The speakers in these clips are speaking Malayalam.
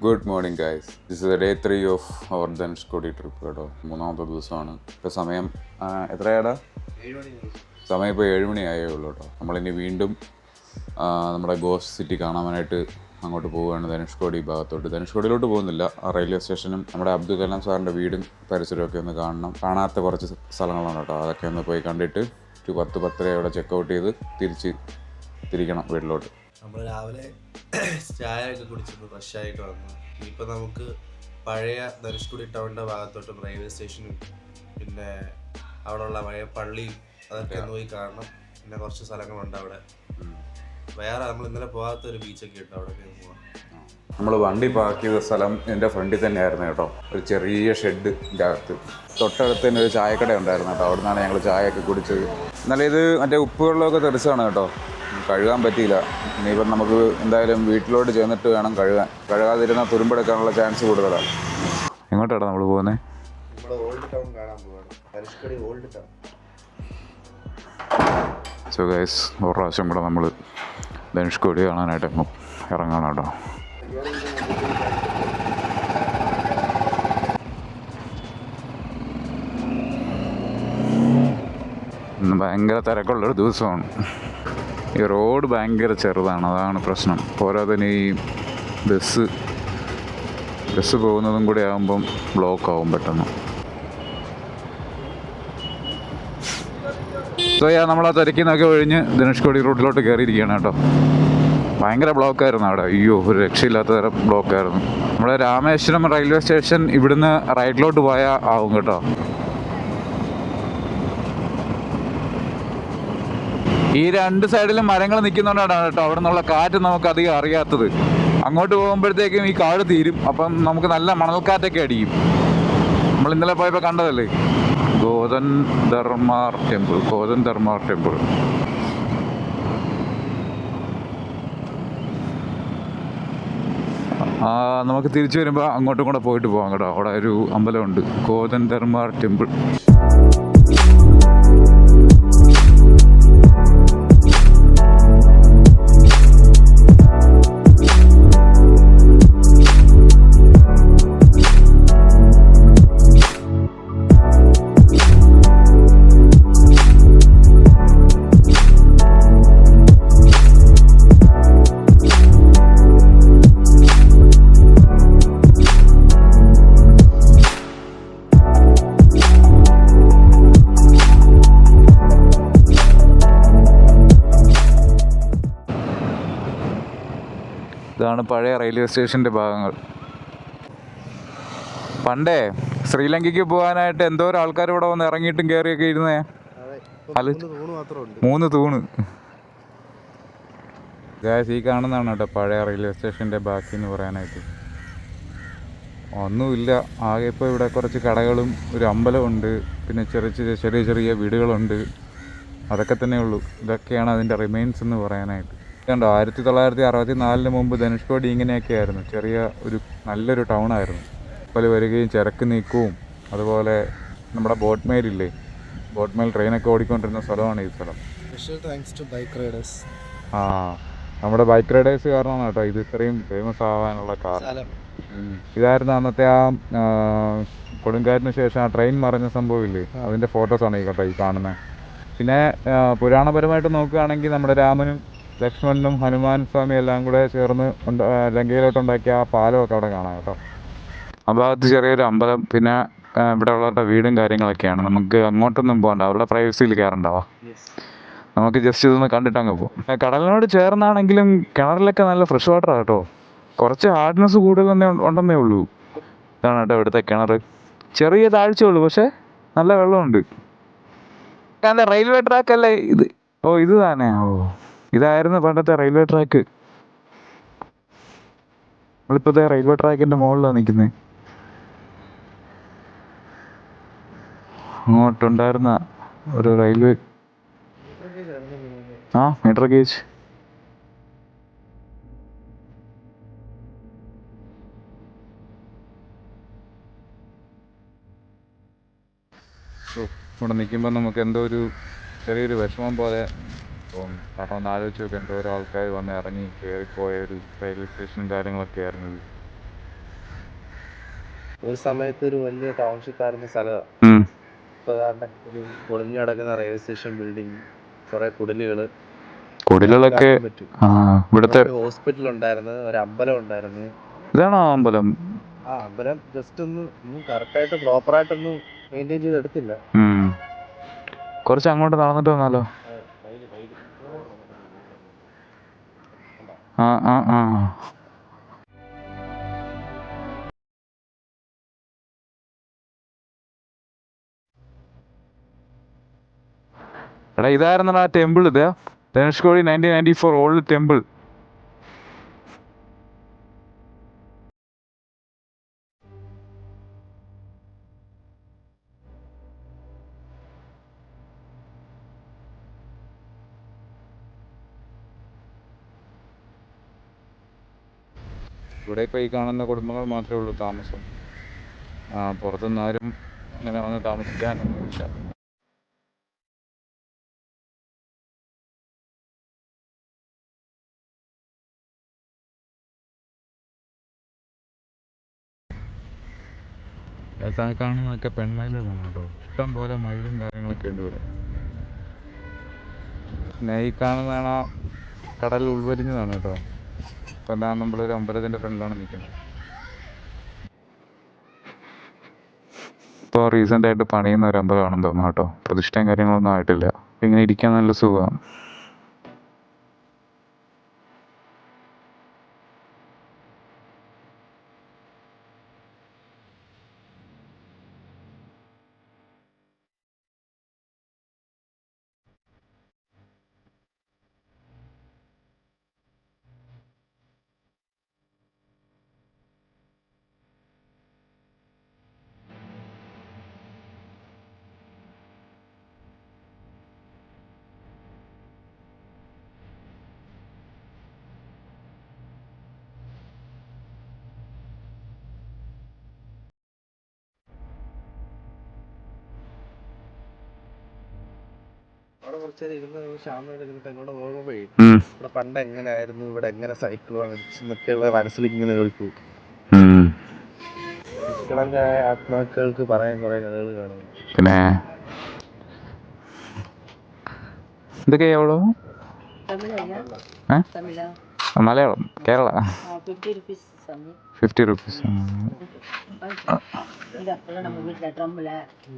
Good morning guys. This is day 3 of our Dhanushkodi trip കേട്ടോ. മൂന്നാമത്തെ ദിവസമാണ്. ഇപ്പോൾ സമയം എത്രയാടാ? സമയം ഇപ്പോൾ 7 മണി ആയേ ഉള്ളൂ കേട്ടോ. നമ്മളിനി വീണ്ടും നമ്മുടെ ഗോസ്റ്റ് സിറ്റി കാണാനായിട്ട് അങ്ങോട്ട് പോവുകയാണ്, ധനുഷ്കോടി ഭാഗത്തോട്ട്. ധനുഷ്കോടിയിലോട്ട് പോകുന്നില്ല, റെയിൽവേ സ്റ്റേഷനും നമ്മുടെ അബ്ദുൽ കലാം സാറിൻ്റെ വീടും പരിസരമൊക്കെ ഒന്ന് കാണണം. കാണാത്ത കുറച്ച് സ്ഥലങ്ങളാണ് കേട്ടോ. അതൊക്കെ ഒന്ന് പോയി കണ്ടിട്ട് ഒരു 10-10:30 ചെക്കൗട്ട് ചെയ്ത് തിരിക്കണം വീട്ടിലോട്ട്. നമ്മൾ രാവിലെ ചായ ഒക്കെ കുടിച്ചിട്ട് ഫ്രഷ് ആയിട്ട് വന്നു. ഇനിയിപ്പോൾ നമുക്ക് പഴയ ധനുഷ്കോടി ടൗണിൻ്റെ ഭാഗത്തോട്ടും റെയിൽവേ സ്റ്റേഷനും പിന്നെ അവിടെയുള്ള പഴയ പള്ളിയും അതൊക്കെ ഒന്ന് പോയി കാണണം. പിന്നെ കുറച്ച് സ്ഥലങ്ങളുണ്ട് അവിടെ. വേറെ നമ്മൾ ഇന്നലെ പോകാത്തൊരു ബീച്ചൊക്കെ ഉണ്ട്, അവിടെ പോകാം. നമ്മൾ വണ്ടി പാർക്ക് ചെയ്ത സ്ഥലം എൻ്റെ ഫ്രണ്ടിൽ തന്നെയായിരുന്നു കേട്ടോ. ഒരു ചെറിയ ഷെഡിൻ്റെ അകത്ത് തൊട്ടടുത്ത് തന്നെ ഒരു ചായക്കട ഉണ്ടായിരുന്നു കേട്ടോ. അവിടെ നിന്നാണ് ഞങ്ങൾ ചായയൊക്കെ കുടിച്ചത്. എന്നാലും ഇത് മറ്റേ ഉപ്പുവെള്ളമൊക്കെ തെറിച്ചാണ് കേട്ടോ, കഴുകാൻ പറ്റിയില്ല. ഇനിയിപ്പം നമുക്ക് എന്തായാലും വീട്ടിലോട്ട് ചെന്നിട്ട് വേണം കഴുകാതിരുന്ന തുരുമ്പെടുക്കാനുള്ള ചാൻസ് കൂടുതലാണ്. എങ്ങോട്ടാണ് നമ്മൾ പോകുന്നത്? സോ ഗൈസ്, ഒരു പ്രാവശ്യം കൂടെ നമ്മൾ ധനുഷ്കോടി കാണാനായിട്ട് ഇറങ്ങണം കേട്ടോ. ഇന്ന് ഭയങ്കര തിരക്കുള്ളൊരു ദിവസമാണ്. ഈ റോഡ് ഭയങ്കര ചെറുതാണ്, അതാണ് പ്രശ്നം. പോരാതെ ഈ ബസ് പോകുന്നതും കൂടി ആകുമ്പം ബ്ലോക്ക് ആവും പെട്ടെന്ന്. സോ നമ്മളാ തിരക്കി നോക്കി ഒഴിഞ്ഞ് ധനുഷ്കോടി റൂട്ടിലോട്ട് കയറിയിരിക്കുകയാണ് കേട്ടോ. ഭയങ്കര ബ്ലോക്കായിരുന്നു അവിടെ. അയ്യോ, ഒരു രക്ഷയില്ലാത്ത തരം ബ്ലോക്കായിരുന്നു. നമ്മുടെ രാമേശ്വരം റെയിൽവേ സ്റ്റേഷൻ ഇവിടുന്ന് റൈറ്റിലോട്ട് പോയാൽ ആവും കേട്ടോ. ഈ രണ്ട് സൈഡിലും മരങ്ങൾ നിൽക്കുന്നതുകൊണ്ടാണ് കേട്ടോ അവിടെ നിന്നുള്ള കാറ്റ് നമുക്ക് അധികം അറിയാത്തത്. അങ്ങോട്ട് പോകുമ്പോഴത്തേക്കും ഈ കാട് തീരും, അപ്പം നമുക്ക് നല്ല മണൽക്കാറ്റൊക്കെ അടിക്കും. നമ്മൾ ഇന്നലെ പോയപ്പോൾ കണ്ടതല്ലേ ഗോതൻ ധർമാർ ടെമ്പിൾ. നമുക്ക് തിരിച്ചു വരുമ്പോൾ അങ്ങോട്ടും കൂടെ പോയിട്ട് പോകാം കേട്ടോ. അവിടെ ഒരു അമ്പലമുണ്ട്, ഗോതൻ ധർമാർ ടെമ്പിൾ. ഇതാണ് പഴയ റെയിൽവേ സ്റ്റേഷൻ്റെ ഭാഗങ്ങൾ. പണ്ടേ ശ്രീലങ്കയ്ക്ക് പോകാനായിട്ട് എന്തോരം ആൾക്കാർ ഇവിടെ വന്ന് ഇറങ്ങിയിട്ടും കയറിയൊക്കെ ഇരുന്നേ. 3 തൂണ്. ഗായ്സ്, ഈ കാണുന്നതാണ് കേട്ടോ പഴയ റെയിൽവേ സ്റ്റേഷൻ്റെ ബാക്കി എന്ന് പറയാനായിട്ട്. ഒന്നുമില്ല, ആകെ ഇപ്പോൾ ഇവിടെ കുറച്ച് കടകളും ഒരു അമ്പലമുണ്ട്, പിന്നെ ചെറിയ വീടുകളുണ്ട്. അതൊക്കെ തന്നെ ഉള്ളൂ. ഇതൊക്കെയാണ് അതിൻ്റെ റിമൈൻസ് എന്ന് പറയാനായിട്ട്. കണ്ടോ, 1964 മുമ്പ് ധനുഷ്കോടി ഇങ്ങനെയൊക്കെ ആയിരുന്നു. നല്ലൊരു ടൗൺ ആയിരുന്നു. കപ്പൽ വരികയും ചരക്ക് നീക്കവും അതുപോലെ നമ്മുടെ ബോട്ട് മെയിൽ ട്രെയിനൊക്കെ ഓടിക്കൊണ്ടിരുന്ന സ്ഥലമാണ് ഈ സ്ഥലം. നമ്മുടെ ബൈക്ക് റൈഡേഴ്സ് കാരണമാണ് കേട്ടോ ഇത് ഇത്രയും ഫേമസ് ആവാനുള്ള കാരണം. ഇതായിരുന്നു അന്നത്തെ കൊടുങ്കാറ്റിന് ശേഷം ആ ട്രെയിൻ മറിഞ്ഞ സംഭവമില്ലേ, അതിൻ്റെ ഫോട്ടോസാണ് കേട്ടോ ഈ കാണുന്നത്. പിന്നെ പുരാണപരമായിട്ട് നോക്കുകയാണെങ്കിൽ നമ്മുടെ രാമനും ലക്ഷ്മണനും ഹനുമാൻ സ്വാമി എല്ലാം കൂടെ ചേർന്ന് ലങ്കയിലോട്ടുണ്ടാക്കിയ ആ പാലമൊക്കെ അവിടെ കാണാം കേട്ടോ. ആ ഭാഗത്ത് ചെറിയൊരു അമ്പലം, പിന്നെ ഇവിടെ ഉള്ള വീടും കാര്യങ്ങളൊക്കെയാണ്. നമുക്ക് അങ്ങോട്ടൊന്നും പോകണ്ട, അവരുടെ പ്രൈവസിയിൽ കയറണ്ടാവാം. നമുക്ക് ജസ്റ്റ് ഇതൊന്ന് കണ്ടിട്ട് അങ്ങ് പോകും. കടലിനോട് ചേർന്നാണെങ്കിലും കിണറിലൊക്കെ നല്ല ഫ്രഷ് വാട്ടറാണ് കേട്ടോ. കുറച്ച് ഹാർഡ്നെസ് കൂടുതൽ തന്നെ ഉണ്ടെന്നേ ഉള്ളൂ. ഇതാണ് കേട്ടോ ഇവിടുത്തെ കിണർ. ചെറിയ താഴ്ചയുള്ളൂ, പക്ഷേ നല്ല വെള്ളമുണ്ട്. റെയിൽവേ ട്രാക്ക് അല്ലേ ഇത്? ഇത് തന്നെ. ഇതായിരുന്നു പണ്ടത്തെ റെയിൽവേ ട്രാക്ക്. നമ്മളിപ്പോഴത്തെ റെയിൽവേ ട്രാക്കിൻ്റെ മുകളിലാണ് നിൽക്കുന്നത്. അങ്ങോട്ടുണ്ടായിരുന്ന ഒരു റെയിൽവേ മീറ്റർ ഗേജ്. ഇവിടെ നിൽക്കുമ്പോൾ നമുക്ക് എന്തോ ചെറിയൊരു വിഷമം പോലെ തോന്നും. കാരണം ഒന്ന് ആലോചിച്ച് നോക്കുക, എന്തോരോ ആൾക്കാർ വന്ന് ഇറങ്ങി കയറിപ്പോയ ഒരു റെയിൽവേ സ്റ്റേഷനും കാര്യങ്ങളൊക്കെ ആയിരുന്നു ഇത്. ഒരു സമയത്ത് ഒരു വലിയ ടൗൺഷിപ്പ് ആയിരുന്ന സ്ഥലമാണ്. ഉം. ഇപ്പോൾ ഒരു പൊളിഞ്ഞു കിടക്കുന്ന റെയിൽവേ സ്റ്റേഷൻ ബിൽഡിംഗ്, കുറെ കുടിലുകൾ കുടിലുകളൊക്കെ പറ്റും. ഇവിടുത്തെ ഹോസ്പിറ്റൽ ഉണ്ടായിരുന്നു, ഒരു അമ്പലം ഉണ്ടായിരുന്നു. ഇതാണോ അമ്പലം? ആ അമ്പലം ജസ്റ്റ് ഒന്നും കറക്റ്റായിട്ട് പ്രോപ്പറായിട്ടൊന്നും മെയിൻറ്റെയിൻ ചെയ്തെടുത്തില്ല. കുറച്ച് അങ്ങോട്ട് നടന്നിട്ട് വന്നാലോ? ആ ആ ആ എടാ ഇതായിരുന്നടാ ആ ടെമ്പിൾ. ഇത് ധനുഷ്കോടി 1994 ഓൾഡ് ടെമ്പിൾ. ഇവിടെ ഇപ്പോൾ ഈ കാണുന്ന കുടുംബങ്ങൾ മാത്രമേ ഉള്ളൂ താമസം. പുറത്തുനിന്ന് ആരും അങ്ങനെ വന്ന് താമസിക്കാനൊന്നുമില്ല. കാണുന്നതൊക്കെ പെൺമയിലാണ് കേട്ടോ. ഇഷ്ടം പോലെ മയിലും കാര്യങ്ങളൊക്കെ ഉണ്ട് ഇവിടെ. പിന്നെ ഈ കാണുന്നതാണ് കടൽ ഉൾവലിഞ്ഞതാണ് കേട്ടോ. ഇപ്പം എന്താ നമ്മളൊരു അമ്പലത്തിൻ്റെ ഫ്രണ്ടിലാണ് നിൽക്കുന്നത്. ഇപ്പോൾ റീസെൻ്റായിട്ട് പണിയുന്ന ഒരു അമ്പലമാണെന്ന് തോന്നുന്നു കേട്ടോ. പ്രതിഷ്ഠയും കാര്യങ്ങളൊന്നും ആയിട്ടില്ല. ഇങ്ങനെ ഇരിക്കാൻ നല്ല സുഖമാണ്. അവിടെ കുറച്ച് നേരം ഇരുന്ന് ശാന്തമായിട്ട് ഇരുന്നിട്ട് അങ്ങോട്ട് പോകുമ്പോഴേ ഇവിടെ പണ്ട് എങ്ങനെയായിരുന്നു, ഇവിടെ എങ്ങനെ സൈക്കിൾ എന്നൊക്കെയുള്ള മനസ്സിൽ ഇങ്ങനെ കേൾക്കും. നിഷ്കളങ്കായ ആത്മാക്കൾക്ക് പറയാൻ കുറെ കഥകൾ കാണും. പിന്നെ ഇതൊക്കെ എവ്വളോ? മലയാളം, കേരള. 50 ருபீஸ். நம்ம வீட்டில் ட்ரம்மில்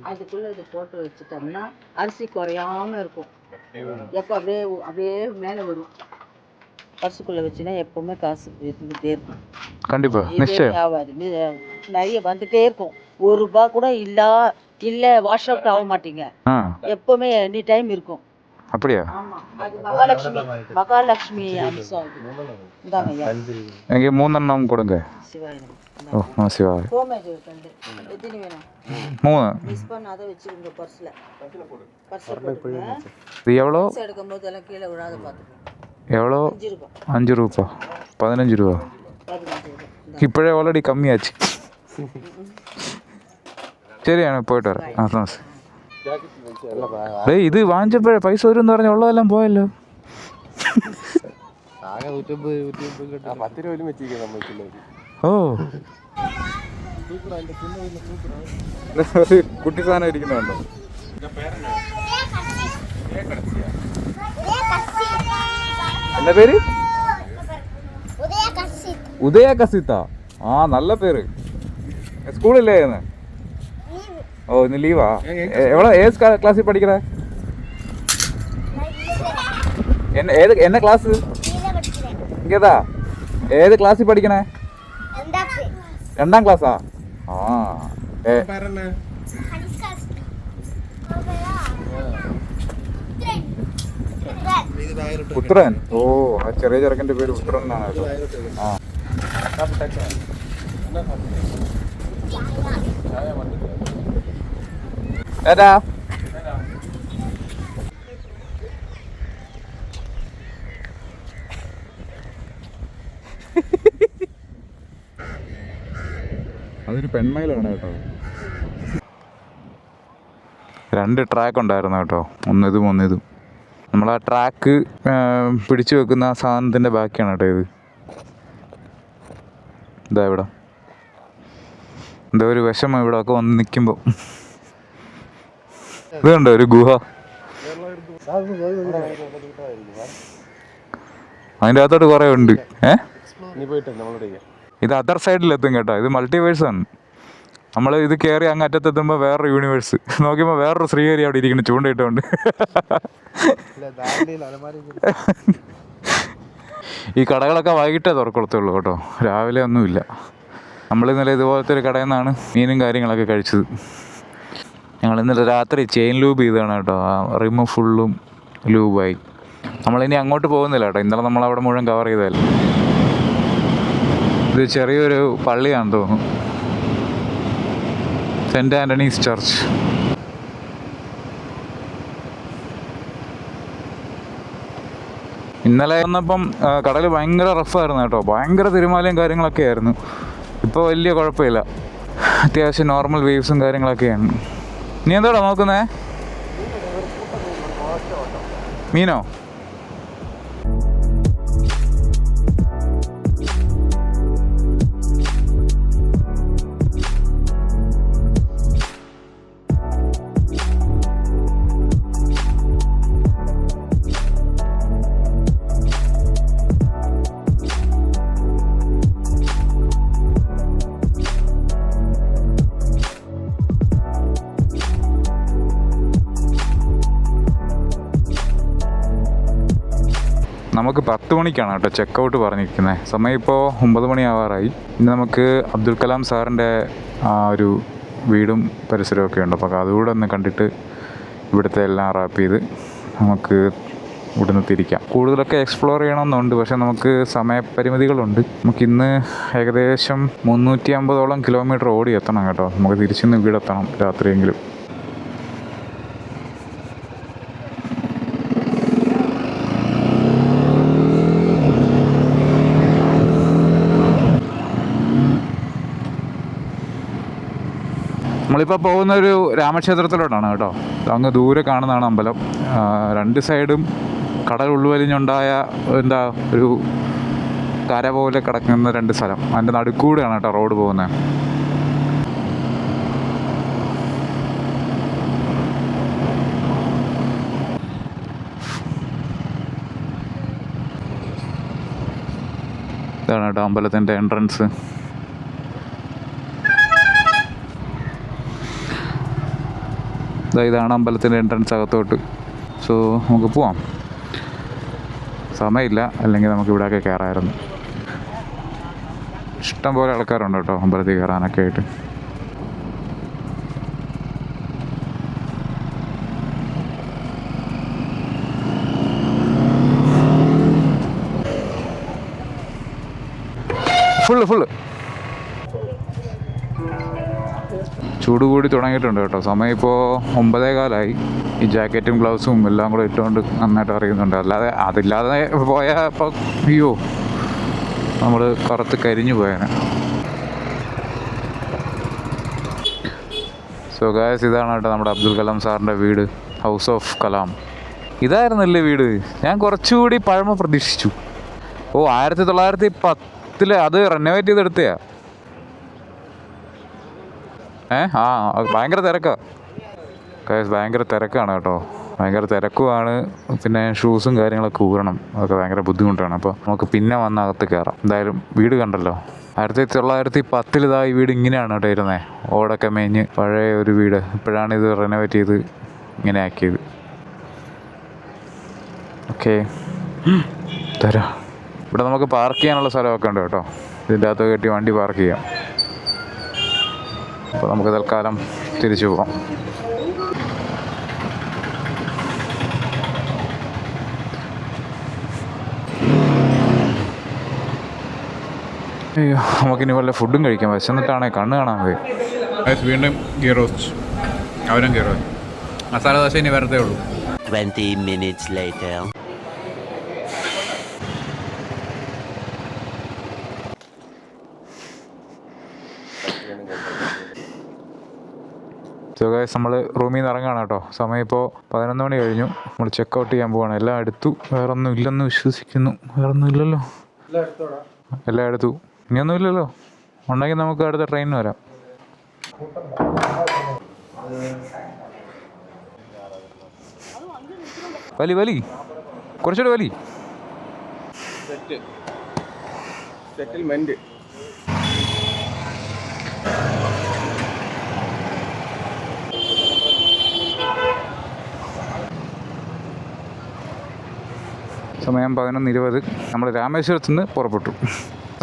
அதுக்குள்ளே இது போட்டு வச்சுட்டோம்னா அரிசி குறையாம இருக்கும். எப்போ அப்படியே அப்படியே மேலே வரும். பர்சுக்குள்ளே வச்சுன்னா எப்போவுமே காசு இருந்துகிட்டே இருக்கும். கண்டிப்பா, நிச்சயம் ஆகாது, நிறைய வந்துட்டே இருக்கும். ₹1 கூட இல்லை வாஷ் அவுட் ஆக மாட்டீங்க. எப்போவுமே எனி டைம் இருக்கும். அப்படியா? ஆமாம், அது மகாலட்சுமி அம்சம். இந்தாங்க ஐயா, எனக்கு 3 எண்ணம் கொடுங்க. சிவாயினம். ஓ சிவாய். ஹோமேஜ் ரெண்டு எத்தனை வேணும்? 3. மிஸ் பண்ணாத வச்சுருங்க பர்ஸில். பர்ஸில் போட்டுருங்க. இது எவ்வளோ? எடுக்கும் போது எல்லாம் கீழே விழாத பார்த்துக்கோங்க. எவ்வளோ? ₹5. 5 ரூபா. 15 ரூபா. 15. ഇപ്പോഴേ ഓൾറെഡി കമ്മിയാச்சு. ശരി, ഞാൻ പോയിട്ട് വരാം. താമസം. ഇത് വാങ്ങിച്ചപ്പോഴേ പൈസ വരുമെന്ന് പറഞ്ഞ ഉള്ളതെല്ലാം പോയല്ലോ. ഓ കുട്ടി സാധനം ഇരിക്കുന്നുണ്ടോ? എന്താ പേര്? ഉദയ കസിത്ത. നല്ല പേര്. സ്കൂളില്ലേ ഇന്ന്? ഓ ഇന്ന് ലീവാ. ഏത് ക്ലാസ്സിൽ പഠിക്കണേ? എന്ന ക്ലാസ്? ഇങ്ങേതാ ഏത് ക്ലാസ്സിൽ പഠിക്കണേ? 2ാം ക്ലാസ്സാ? പുത്രൻ. ഓ ആ ചെറിയ ചെറുക്കൻ്റെ പേര് പുത്രൻ എന്നാണ്. ഏതാ അതൊരു പെൺമയിലാണ് കേട്ടോ. 2 ട്രാക്ക് ഉണ്ടായിരുന്നു കേട്ടോ. ഒന്നിതും ഒന്നിതും. നമ്മൾ ആ ട്രാക്ക് പിടിച്ചു വെക്കുന്ന സാധനത്തിൻ്റെ ബാക്കിയാണ് കേട്ടോ ഇത്. ഇതാ ഇവിടെ എന്തോ ഒരു വിഷമം ഇവിടെ ഒക്കെ വന്ന് നിൽക്കുമ്പോൾ. ഇത് കണ്ടോ ഒരു ഗുഹ, അതിൻ്റെ അകത്തോട്ട് കുറേ ഉണ്ട്. ഇത് അതർ സൈഡിലെത്തും കേട്ടോ, ഇത് മൾട്ടിവേഴ്സാണ്. നമ്മൾ ഇത് കയറി അങ്ങ് അറ്റത്തെത്തുമ്പോൾ വേറൊരു യൂണിവേഴ്സ്, നോക്കിയപ്പോൾ വേറൊരു ശ്രീഹരി അവിടെ ഇരിക്കുന്നു ചൂണ്ടയിട്ടുകൊണ്ട്. ഈ കടകളൊക്കെ വൈകിട്ടേ തുറക്കൊളത്തുള്ളൂ കേട്ടോ, രാവിലെ ഒന്നുമില്ല. നമ്മൾ ഇന്നലെ ഇതുപോലത്തെ ഒരു കടയിൽ നിന്നാണ് മീനും കാര്യങ്ങളൊക്കെ കഴിച്ചത്. ഞങ്ങൾ ഇന്നലെ രാത്രി ചെയിൻ ലൂബ് ചെയ്തതാണ് കേട്ടോ, ആ റിമ് ഫുള്ളും ലൂബായി. നമ്മളിനി അങ്ങോട്ട് പോകുന്നില്ല കേട്ടോ, ഇന്നലെ നമ്മളവിടെ മുഴുവൻ കവർ ചെയ്തതല്ലേ. ഇത് ചെറിയൊരു പള്ളിയാണെന്ന് തോന്നുന്നു, സെൻറ്റ് ആൻ്റണീസ് ചർച്ച്. ഇന്നലെ വന്നപ്പം കടൽ ഭയങ്കര റഫായിരുന്നു കേട്ടോ, ഭയങ്കര തിരുമാലയും കാര്യങ്ങളൊക്കെ ആയിരുന്നു. ഇപ്പോൾ വലിയ കുഴപ്പമില്ല, അത്യാവശ്യം നോർമൽ വേവ്സും കാര്യങ്ങളൊക്കെയാണ്. നീ എന്താടാ നോക്കുന്നേ? മീനോ? നമുക്ക് 10 മണിക്കാണ് കേട്ടോ ചെക്കൗട്ട് പറഞ്ഞിരിക്കുന്നത്. സമയം ഇപ്പോൾ 9 മണിയാവാറായി. ഇനി നമുക്ക് അബ്ദുൽ കലാം സാറിൻ്റെ ആ ഒരു വീടും പരിസരമൊക്കെ ഉണ്ട്, അപ്പോൾ അതുകൂടെ ഒന്ന് കണ്ടിട്ട് ഇവിടുത്തെ എല്ലാം റാപ്പ് ചെയ്ത് നമുക്ക് ഇവിടുന്ന് തിരിക്കാം. കൂടുതലൊക്കെ എക്സ്പ്ലോർ ചെയ്യണമെന്നുണ്ട്, പക്ഷേ നമുക്ക് സമയപരിമിതികളുണ്ട്. നമുക്കിന്ന് ഏകദേശം 350ഓളം കിലോമീറ്റർ ഓടി എത്തണം കേട്ടോ, നമുക്ക് തിരിച്ചിന്ന് വീടെത്തണം രാത്രിയെങ്കിലും. നമ്മളിപ്പോൾ പോകുന്നൊരു രാമക്ഷേത്രത്തിലോട്ടാണ് കേട്ടോ. അങ്ങ് ദൂരെ കാണുന്നതാണ് അമ്പലം. 2 സൈഡും കടൽ ഉൾവലിഞ്ഞുണ്ടായ എന്താ ഒരു കര പോലെ കിടക്കുന്ന 2 സ്ഥലം, അതിൻ്റെ നടുക്കൂടെയാണ് കേട്ടോ റോഡ് പോകുന്നത്. ഇതാണ് കേട്ടോ അമ്പലത്തിൻ്റെ എൻട്രൻസ്. ഇതാണ് അമ്പലത്തിൻ്റെ എൻട്രൻസ് അകത്തോട്ട്. സോ നമുക്ക് പോവാം. സമയമില്ല, അല്ലെങ്കിൽ നമുക്ക് ഇവിടെയൊക്കെ കയറാമായിരുന്നു. ഇഷ്ടം പോലെ ആൾക്കാരുണ്ട് കേട്ടോ അമ്പലത്തിൽ കയറാനൊക്കെ ആയിട്ട്. ഫുള്ള് ചൂട് കൂടി തുടങ്ങിയിട്ടുണ്ട് കേട്ടോ. സമയം ഇപ്പോൾ 9:15. ഈ ജാക്കറ്റും ഗ്ലൗസും എല്ലാം കൂടെ ഇട്ടുകൊണ്ട് നന്നായിട്ട് അറിയുന്നുണ്ട്. അതില്ലാതെ പോയാൽ ഇപ്പോൾ അയ്യോ നമ്മൾ കറുത്ത് കരിഞ്ഞു പോയേനെ. സോ ഗായ്സ്, ഇതാണ് കേട്ടോ നമ്മുടെ അബ്ദുൽ കലാം സാറിൻ്റെ വീട്, ഹൗസ് ഓഫ് കലാം. ഇതായിരുന്നല്ലേ വീട്? ഞാൻ കുറച്ചുകൂടി പഴമ പ്രതീക്ഷിച്ചു. 1910 അത് റെനോവേറ്റ് ചെയ്തെടുത്തയാ. ഭയങ്കര തിരക്കാണ് ഗൈസ്, ഭയങ്കര തിരക്കാണ് കേട്ടോ, ഭയങ്കര തിരക്കുമാണ്. പിന്നെ ഷൂസും കാര്യങ്ങളൊക്കെ ഊരണം, അതൊക്കെ ഭയങ്കര ബുദ്ധിമുട്ടാണ്. അപ്പോൾ നമുക്ക് പിന്നെ വന്ന് അകത്ത് കയറാം. എന്തായാലും വീട് കണ്ടല്ലോ. 1910 ഇതാ ഈ വീട് ഇങ്ങനെയാണ് കേട്ടോ ഇരുന്നത്, ഓടൊക്കെ മേഞ്ഞ് പഴയ ഒരു വീട്. ഇപ്പോഴാണ് ഇത് റെനോവേറ്റ് ചെയ്ത് ഇങ്ങനെ ആക്കിയത്. ഓക്കെ, തരാം. ഇവിടെ നമുക്ക് പാർക്ക് ചെയ്യാനുള്ള സ്ഥലമൊക്കെ ഉണ്ട് കേട്ടോ, ഇതിൻ്റെ അകത്ത് കെട്ടി വണ്ടി പാർക്ക് ചെയ്യാം. അപ്പോൾ നമുക്ക് തൽക്കാലം തിരിച്ചു പോകാം. അയ്യോ, നമുക്കിനി വല്ല ഫുഡും കഴിക്കാം. വിശന്നിട്ടാണേ കണ്ണ് കാണാൻ പോയി. വീണ്ടും ഗീ റോസ്റ്റ്, അവരും ഗീ റോസ്റ്റ്. മസാല ദോശ ഇനി വരത്തേ ഉള്ളൂ. 20 minutes later. സോ ഗൈസ്, നമ്മൾ റൂമിൽ നിന്ന് ഇറങ്ങുകയാണ് കേട്ടോ. സമയം ഇപ്പോൾ 11 മണി കഴിഞ്ഞു. നമ്മൾ ചെക്കൗട്ട് ചെയ്യാൻ പോവാണ്. എല്ലാം എടുത്തു, വേറൊന്നും ഇല്ലെന്ന് വിശ്വസിക്കുന്നു. വേറൊന്നും ഇല്ലല്ലോ, എല്ലാം എടുത്തു. ഇനിയൊന്നും ഇല്ലല്ലോ. ഉണ്ടെങ്കിൽ നമുക്ക് അടുത്ത ട്രെയിനിന് വരാം. വലി വലി കുറച്ചുകൂടെ വലി. സെറ്റിൽമെന്റ് സമയം 11:20. നമ്മൾ രാമേശ്വരത്ത് നിന്ന് പുറപ്പെട്ടു.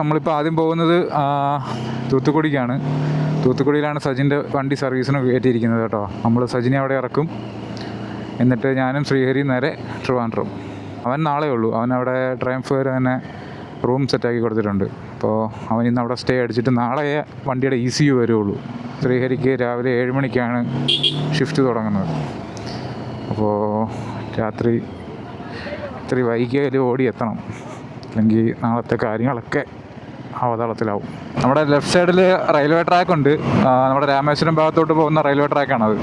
നമ്മളിപ്പോൾ ആദ്യം പോകുന്നത് തൂത്തുക്കുടിക്കാണ്. തൂത്തുക്കുടിയിലാണ് സജിൻ്റെ വണ്ടി സർവീസിന് കയറ്റിയിരിക്കുന്നത് കേട്ടോ. നമ്മൾ സജിനെ അവിടെ ഇറക്കും. എന്നിട്ട് ഞാനും ശ്രീഹരിയും നേരെ ട്രിവാൻഡ്രം. അവൻ നാളെ ഉള്ളൂ. അവൻ അവിടെ ട്രയംഫ് വരെ തന്നെ റൂം സെറ്റാക്കി കൊടുത്തിട്ടുണ്ട്. അപ്പോൾ അവൻ ഇന്ന് അവിടെ സ്റ്റേ അടിച്ചിട്ട് നാളെ വണ്ടിയുടെ ECU വരുള്ളൂ. ശ്രീഹരിക്ക് രാവിലെ 7 മണിക്കാണ് ഷിഫ്റ്റ് തുടങ്ങുന്നത്. അപ്പോൾ രാത്രി ഇത്തിരി വൈകിയാലും ഓടി എത്തണം, അല്ലെങ്കിൽ നാളത്തെ കാര്യങ്ങളൊക്കെ അവതാളത്തിലാവും. നമ്മുടെ ലെഫ്റ്റ് സൈഡിൽ റെയിൽവേ ട്രാക്ക് ഉണ്ട്. നമ്മുടെ രാമേശ്വരം ഭാഗത്തോട്ട് പോകുന്ന റെയിൽവേ ട്രാക്കാണത്.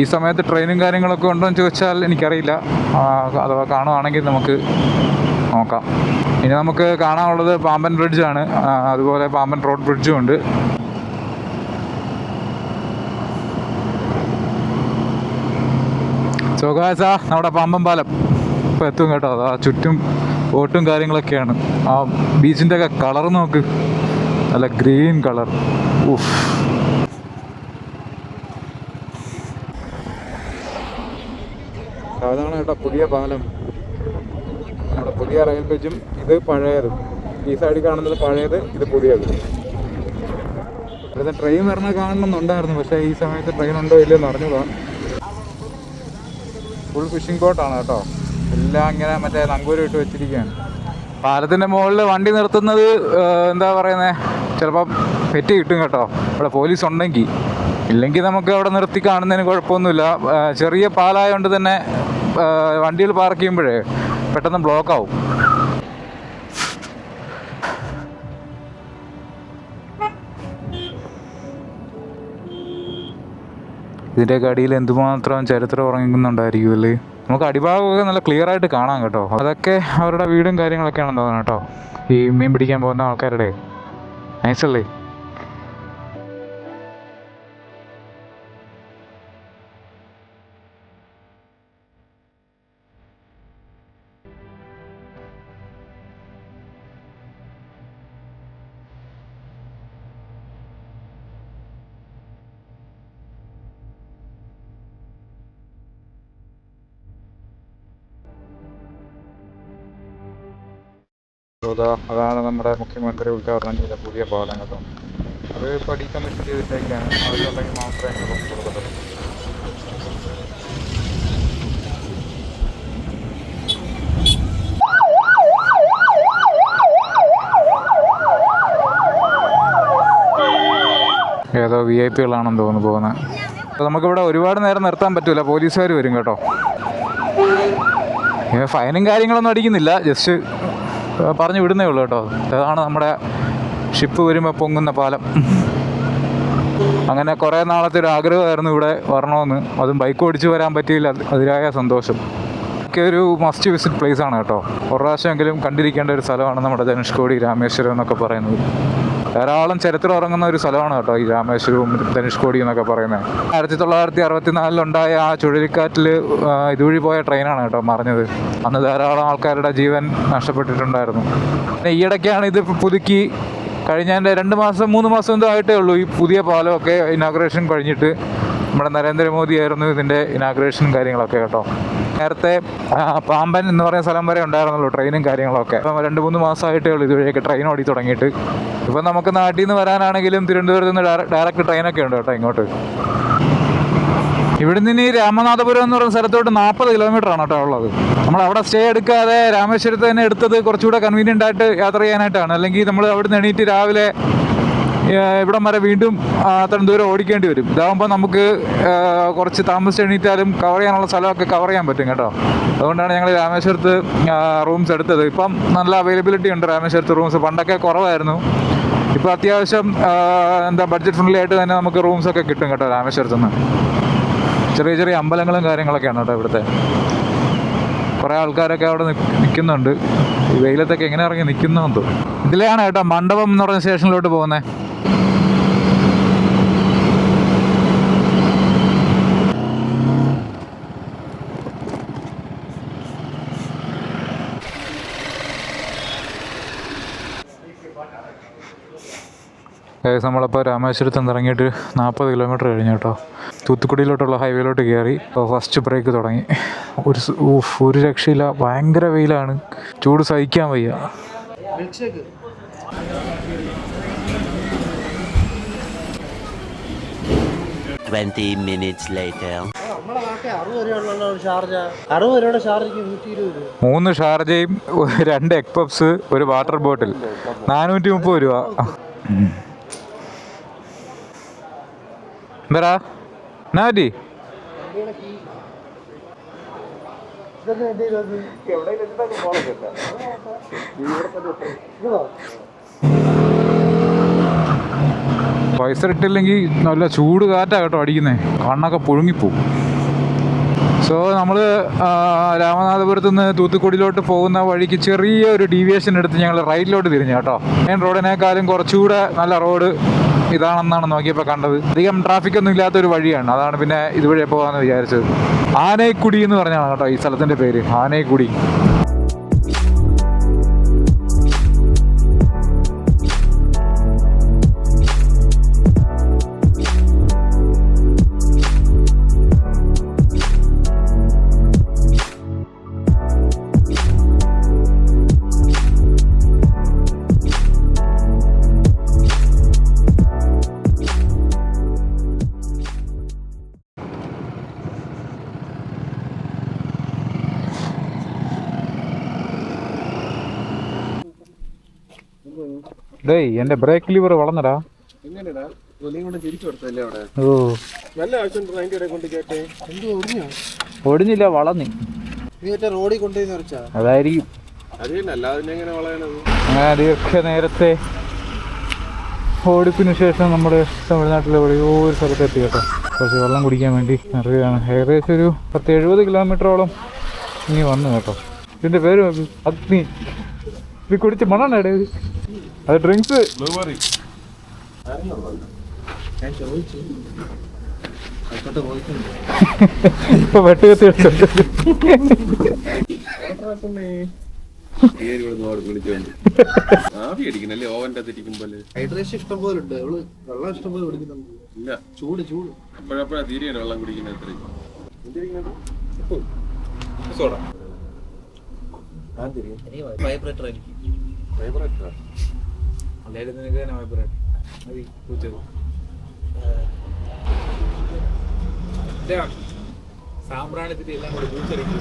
ഈ സമയത്ത് ട്രെയിനും കാര്യങ്ങളൊക്കെ ഉണ്ടോ എന്ന് ചോദിച്ചാൽ എനിക്കറിയില്ല. അഥവാ കാണുവാണെങ്കിൽ നമുക്ക് നോക്കാം. ഇനി നമുക്ക് കാണാനുള്ളത് പാമ്പൻ ബ്രിഡ്ജാണ്. അതുപോലെ പാമ്പൻ റോഡ് ബ്രിഡ്ജും ഉണ്ട്. സോഗാസ നമ്മുടെ പാമ്പൻ പാലം ഇപ്പോൾ എത്തും കേട്ടോ. അതാ ചുറ്റും ബോട്ടും കാര്യങ്ങളൊക്കെയാണ്. ആ ബീച്ചിൻ്റെ ഒക്കെ കളർ നോക്ക്, നല്ല ഗ്രീൻ കളർ. ഉഫ്, അതാണ് കേട്ടോ പുതിയ പാലം. നമ്മുടെ പുതിയ റെയിൽ ബ്രിഡ്ജും ഇത് പഴയതും. ഈ സൈഡിൽ കാണുന്നത് പഴയത്, ഇത് പുതിയത്. അതായത് ട്രെയിൻ വരണ കാണണമെന്നുണ്ടായിരുന്നു, പക്ഷേ ഈ സമയത്ത് ട്രെയിൻ ഉണ്ടോ ഇല്ലയോ എന്ന് അറിഞ്ഞൂടാ. ഫുൾ ഫിഷിംഗ് ബോട്ടാണ് കേട്ടോ. എല്ലാം ഇങ്ങനെ മറ്റേ നങ്കൂരം ഇട്ട് വെച്ചിരിക്കുകയാണ്. പാലത്തിൻ്റെ മുകളിൽ വണ്ടി നിർത്തുന്നത് എന്താ പറയുന്നത്, ചിലപ്പോൾ പെറ്റി കിട്ടും കേട്ടോ. ഇവിടെ പോലീസ് ഉണ്ടെങ്കിൽ. ഇല്ലെങ്കിൽ നമുക്ക് അവിടെ നിർത്തി കാണുന്നതിന് കുഴപ്പമൊന്നുമില്ല. ചെറിയ പാലായതുകൊണ്ട് തന്നെ വണ്ടികൾ പാർക്ക് ചെയ്യുമ്പോഴേ പെട്ടെന്ന് ബ്ലോക്കാവും. ഇതിൻ്റെയൊക്കെ അടിയിൽ എന്തുമാത്രം ചരിത്രം ഉറങ്ങുന്നുണ്ടായിരിക്കുമല്ലേ. നമുക്ക് അടിഭാഗമൊക്കെ നല്ല ക്ലിയർ ആയിട്ട് കാണാം കേട്ടോ. അതൊക്കെ അവരുടെ വീടും കാര്യങ്ങളൊക്കെയാണെന്ന് തോന്നുന്നു കേട്ടോ. ഈ മീൻ പിടിക്കാൻ പോകുന്ന ആൾക്കാരുടെ. നൈസല്ലേ. അതാണ് നമ്മുടെ മുഖ്യമന്ത്രി ഉദ്ഘാടനം ചെയ്ത പുതിയ പാലം കേട്ടോ. അത് ഇപ്പോൾ ഡീകമ്മീഷൻ ചെയ്തിട്ടേക്കാണ്. അവരുണ്ടെങ്കിൽ മാത്രമേ കൊടുക്കത്തുള്ളൂ. ഏതോ VIP-കളാണെന്ന് തോന്നുന്നു പോകുന്നത്. അപ്പോൾ നമുക്കിവിടെ ഒരുപാട് നേരം നിർത്താൻ പറ്റില്ല, പോലീസുകാർ വരും കേട്ടോ. ഫൈനും കാര്യങ്ങളൊന്നും അടിക്കുന്നില്ല, ജസ്റ്റ് പറഞ്ഞു വിടുന്നേ ഉള്ളൂ കേട്ടോ. അതാണ് നമ്മുടെ ഷിപ്പ് വരുമ്പോൾ പൊങ്ങുന്ന പാലം. അങ്ങനെ കുറേ നാളത്തെ ഒരു ആഗ്രഹമായിരുന്നു ഇവിടെ വരണമെന്ന്. അതും ബൈക്ക് ഓടിച്ച് വരാൻ പറ്റിയില്ല, അതിയായ സന്തോഷം. ഒക്കെ ഒരു മസ്റ്റ് വിസിറ്റ് പ്ലേസ് ആണ് കേട്ടോ. ഒരു പ്രാവശ്യമെങ്കിലും കണ്ടിരിക്കേണ്ട ഒരു സ്ഥലമാണ് നമ്മുടെ ധനുഷ്കോടി രാമേശ്വരം എന്നൊക്കെ പറയുന്നത്. ധാരാളം ചരിത്രം ഉറങ്ങുന്ന ഒരു സ്ഥലമാണ് കേട്ടോ ഈ രാമേശ്വരവും ധനുഷ്കോടി എന്നൊക്കെ പറയുന്നത്. 1964 ആ ചുഴലിക്കാറ്റിൽ ഇതുവഴി പോയ ട്രെയിനാണ് കേട്ടോ മറിഞ്ഞത്. അന്ന് ധാരാളം ആൾക്കാരുടെ ജീവൻ നഷ്ടപ്പെട്ടിട്ടുണ്ടായിരുന്നു. പിന്നെ ഈയിടയ്ക്കാണ് ഇത് പുതുക്കി കഴിഞ്ഞതിൻ്റെ 2 മാസം 3 മാസം എന്തോ ആയിട്ടേ ഉള്ളൂ ഈ പുതിയ പാലമൊക്കെ ഇനാഗുറേഷൻ കഴിഞ്ഞിട്ട്. നമ്മുടെ നരേന്ദ്രമോദി ആയിരുന്നു ഇതിൻ്റെ ഇനാഗുറേഷനും കാര്യങ്ങളൊക്കെ കേട്ടോ. നേരത്തെ പാമ്പൻ എന്ന് പറയുന്ന സ്ഥലം വരെ ഉണ്ടായിരുന്നല്ലോ ട്രെയിനും കാര്യങ്ങളൊക്കെ. അപ്പം 2-3 മാസമായിട്ടേ ഉള്ളൂ ഇതുവഴിയൊക്കെ ട്രെയിൻ ഓടി തുടങ്ങിയിട്ട്. ഇപ്പം നമുക്ക് നാട്ടിൽ നിന്ന് വരാനാണെങ്കിലും തിരുവനന്തപുരത്ത് നിന്ന് ഡയറക്റ്റ് ട്രെയിനൊക്കെ ഉണ്ട് കേട്ടോ ഇങ്ങോട്ട്. ഇവിടെ നിന്ന് ഈ രാമനാഥപുരം എന്ന് പറയുന്ന സ്ഥലത്തോട്ട് 40 കിലോമീറ്ററാണ് കേട്ടോ ഉള്ളത്. നമ്മൾ അവിടെ സ്റ്റേ എടുക്കാതെ രാമേശ്വരത്ത് തന്നെ എടുത്തത് കുറച്ചുകൂടെ കൺവീനിയൻ്റ് ആയിട്ട് യാത്ര ചെയ്യാനായിട്ടാണ്. അല്ലെങ്കിൽ നമ്മൾ അവിടെ നിന്ന് എണീറ്റ് രാവിലെ ഇവിടം വരെ വീണ്ടും അത്രയും ദൂരം ഓടിക്കേണ്ടി വരും. ഇതാകുമ്പോൾ നമുക്ക് കുറച്ച് താമസിച്ച് എണീറ്റാലും കവർ ചെയ്യാനുള്ള സ്ഥലമൊക്കെ കവർ ചെയ്യാൻ പറ്റും കേട്ടോ. അതുകൊണ്ടാണ് ഞങ്ങൾ രാമേശ്വരത്ത് റൂംസ് എടുത്തത്. ഇപ്പം നല്ല അവൈലബിലിറ്റി ഉണ്ട് രാമേശ്വരത്ത് റൂംസ്. പണ്ടൊക്കെ കുറവായിരുന്നു, ഇപ്പോൾ അത്യാവശ്യം ബഡ്ജറ്റ് ഫ്രണ്ട്ലി ആയിട്ട് തന്നെ നമുക്ക് റൂംസൊക്കെ കിട്ടും കേട്ടോ രാമേശ്വരത്ത് നിന്ന്. ചെറിയ ചെറിയ അമ്പലങ്ങളും കാര്യങ്ങളൊക്കെയാണ് കേട്ടോ ഇവിടുത്തെ. കുറേ ആൾക്കാരൊക്കെ അവിടെ നിൽക്കുന്നുണ്ട്. ഈ വെയിലത്തൊക്കെ എങ്ങനെ ഇറങ്ങി നിൽക്കുന്നുണ്ട്. ഇതിലെയാണ് കേട്ടോ മണ്ഡപം എന്ന് പറഞ്ഞ സ്റ്റേഷനിലോട്ട് പോകുന്നത്. നമ്മളപ്പോൾ രാമേശ്വരത്ത് നിന്ന് ഇറങ്ങിയിട്ട് 40 കിലോമീറ്റർ കഴിഞ്ഞു കേട്ടോ. തൂത്തുക്കുടിയിലോട്ടുള്ള ഹൈവേയിലോട്ട് കയറി. അപ്പോൾ ഫസ്റ്റ് ബ്രേക്ക് തുടങ്ങി. ഒരു രക്ഷയില്ല, ഭയങ്കര വെയിലാണ്, ചൂട് സഹിക്കാൻ വയ്യ. 20 minutes later. 3 ഷാർജയും 2 എഗ് പപ്സ്, ഒരു വാട്ടർ ബോട്ടിൽ, 430 രൂപ. എന്താ നാറ്റി പൈസ ഇട്ടില്ലെങ്കിൽ നല്ല ചൂട് കാറ്റാണ് കേട്ടോ അടിക്കുന്നത്, കണ്ണൊക്കെ പുഴുങ്ങിപ്പോവും. സോ നമ്മൾ രാമനാഥപുരത്ത് നിന്ന് തൂത്തുക്കുടിയിലോട്ട് പോകുന്ന വഴിക്ക് ചെറിയൊരു ഡീവിയേഷൻ എടുത്ത് ഞങ്ങൾ റൈറ്റിലോട്ട് തിരിഞ്ഞു കേട്ടോ. മെയിൻ റോഡിനേക്കാളും കുറച്ചുകൂടെ നല്ല റോഡ് ഇതാണെന്നാണ് നോക്കിയപ്പോൾ കണ്ടത്. അധികം ട്രാഫിക് ഒന്നും ഇല്ലാത്തൊരു വഴിയാണ്, അതാണ് പിന്നെ ഇതുവഴി പോകാമെന്ന് വിചാരിച്ചത്. ആനേക്കുടി എന്ന് പറഞ്ഞാണ് കേട്ടോ ഈ സ്ഥലത്തിൻ്റെ പേര്, ആനേക്കുടി. ഡേയ് എൻ്റെ ബ്രേക്ക് ലിവർ വളർന്നടാ. ഓ ഒടിഞ്ഞില്ല, വളർന്നി. അതായിരിക്കും. അങ്ങനെ ദീർഘനേരത്തെ ഓടിപ്പിന് ശേഷം നമ്മുടെ തമിഴ്നാട്ടിലെ എവിടെയോ ഒരു സ്ഥലത്തെത്തി കേട്ടോ. കുറച്ച് വെള്ളം കുടിക്കാൻ വേണ്ടി അറിയുകയാണ്. ഏകദേശം ഒരു 70 കിലോമീറ്ററോളം ഇനി വന്നു കേട്ടോ. ഇതിൻ്റെ പേര് അഗ്നി. ഇത് കുടിച്ച് മണാണ് ഇടേ, അത് ഡ്രിങ്ക്സ്. ഇപ്പൊ വെട്ടുകത്തി ഹൈഡ്രേഷൻ ഇഷ്ടം പോലെ ഉണ്ട്, വെള്ളം ഇഷ്ടം പോലെ കുടിക്കുന്നുണ്ട്. ഇല്ല, ചൂട് അപ്പോഴപ്പോഴാ തീരെയാണ് വെള്ളം കുടിക്കുന്നത്. വൈബ്രേറ്റർ എനിക്ക് സാമ്പ്രാണിത്തിരി എല്ലാം കൂടെ പൂച്ചടിക്കും.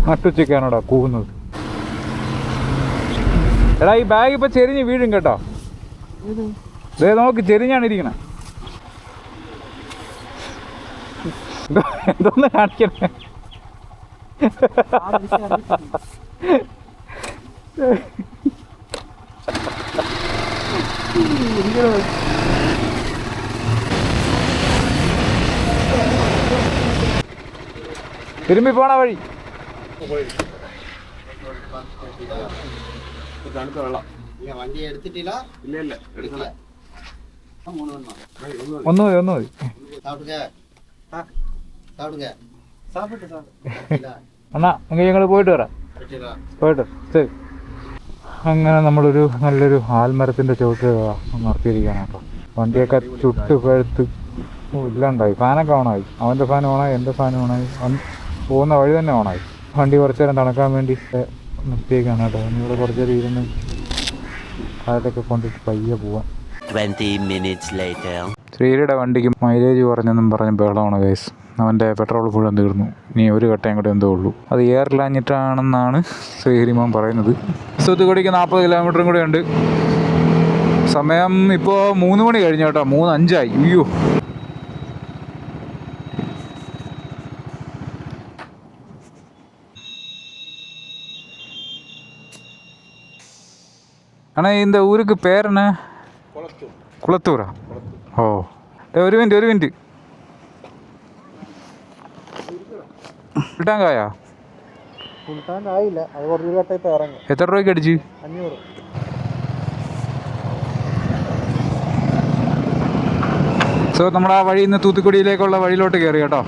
നട്ടുച്ചയ്ക്കാണോടാ കൂവുന്നത്. എടാ ഈ ബാഗ് ഇപ്പൊ ചെരിഞ്ഞ് വീഴും കേട്ടോ. ദേ നോക്ക്, ചെരിഞ്ഞാണ് ഇരിക്കണേ. എന്തോന്ന് കാണിക്കണേ? തിരുമ്പി പോണ വഴി തണുത്ത വെള്ളം. വണ്ടി എടുത്തിട്ടില്ല? ഇല്ല എടുക്കല. ഒന്ന് മതി. അണ്ണാ എങ്കിൽ ഞങ്ങൾ പോയിട്ട് വരാം. ശരി. അങ്ങനെ നമ്മളൊരു നല്ലൊരു ആൽമരത്തിൻ്റെ ചുവട്ട് നിർത്തിയിരിക്കുകയാണ് കേട്ടോ. വണ്ടിയൊക്കെ ചുട്ട് പഴുത്ത് ഇല്ലാണ്ടായി. ഫാനൊക്കെ ഓണായി. അവൻ്റെ ഫാൻ ഓണായി, എൻ്റെ ഫാൻ ഓണായി, പോകുന്ന വഴി തന്നെ ഓണായി. വണ്ടി കുറച്ച് നേരം തണുക്കാൻ വേണ്ടി നിർത്തിയേക്കാണ് കേട്ടോ. ഇവിടെ കുറച്ച് നേരം ഇരുന്ന് കാലത്തൊക്കെ കൊണ്ടിട്ട് പയ്യെ പോവാം. 20 minutes later. ശ്രീയുടെ വണ്ടിക്ക് മൈലേജ് കുറഞ്ഞെന്നും പറഞ്ഞ് ബഹളമാണ് ഗൈസ്. അവൻ്റെ പെട്രോൾ മുഴുവൻ തീർന്നു, ഇനി ഒരു കട്ടയും കൂടെ എന്തോ ഉള്ളൂ. അത് എയറിലാഞ്ഞിട്ടാണെന്നാണ് ശ്രീഹരിമോൻ പറയുന്നത്. തൂത്തുക്കുടിക്ക് 40 കിലോമീറ്ററും കൂടെ ഉണ്ട്. സമയം ഇപ്പോൾ 3 മണി കഴിഞ്ഞു കേട്ടോ. 3:05. അയ്യോ, அண்ணா இந்த ஊருக்கு பேர் என்ன? குளத்தூரா? ஓ, ஒரு மினிറ്റ്. ഫുൾട്ടാങ്കായാ? ആയില്ല, അത് കുറച്ച് ഘട്ടമായിട്ട് ഇറങ്ങും. എത്ര രൂപയ്ക്ക് അടിച്ച്? 500. സോ നമ്മൾ ആ വഴിയിൽ നിന്ന് തൂത്തുക്കുടിയിലേക്കുള്ള വഴിയിലോട്ട് കയറി കേട്ടോ.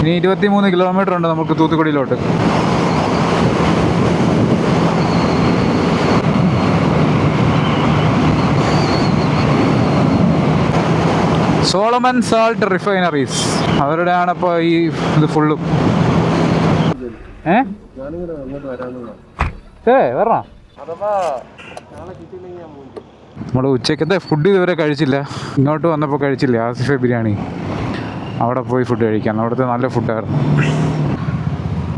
ഇനി 23 കിലോമീറ്റർ ഉണ്ട് നമുക്ക് തൂത്തുക്കുടിയിലോട്ട്. സോളമൻ സാൾട്ട് റിഫൈനറീസ് അവരുടെയാണ് ഇപ്പോൾ ഈ ഇത് ഫുള്ളും. വരണോ? നമ്മൾ ഉച്ചക്കത്തെ ഫുഡ് ഇതുവരെ കഴിച്ചില്ല. ഇങ്ങോട്ട് വന്നപ്പോൾ കഴിച്ചില്ല ആസിഫെ ബിരിയാണി. അവിടെ പോയി ഫുഡ് കഴിക്കാം, അവിടുത്തെ നല്ല ഫുഡായിരുന്നു.